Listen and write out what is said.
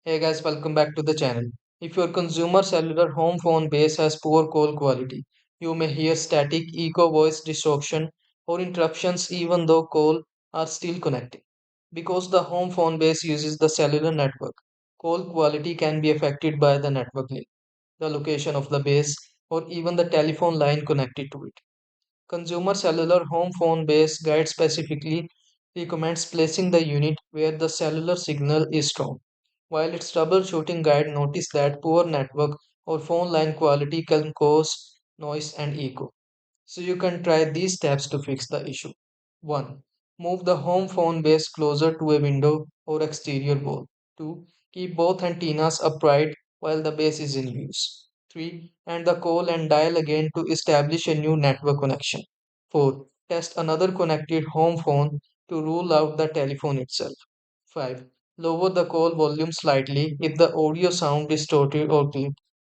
Hey guys, welcome back to the channel. If your consumer cellular home phone base has poor call quality, you may hear static echo voice distortion or interruptions even though call are still connecting. Because the home phone base uses the cellular network, call quality can be affected by the network link, the location of the base, or even the telephone line connected to it. Consumer cellular home phone base guide specifically recommends placing the unit where the cellular signal is strong, while its troubleshooting guide notices that poor network or phone line quality can cause noise and echo. So you can try these steps to fix the issue. 1. Move the home phone base closer to a window or exterior wall. 2. Keep both antennas upright while the base is in use. 3. End the call and dial again to establish a new network connection. 4. Test another connected home phone to rule out the telephone itself. 5. Lower the call volume slightly if the audio sound distorted or clipped.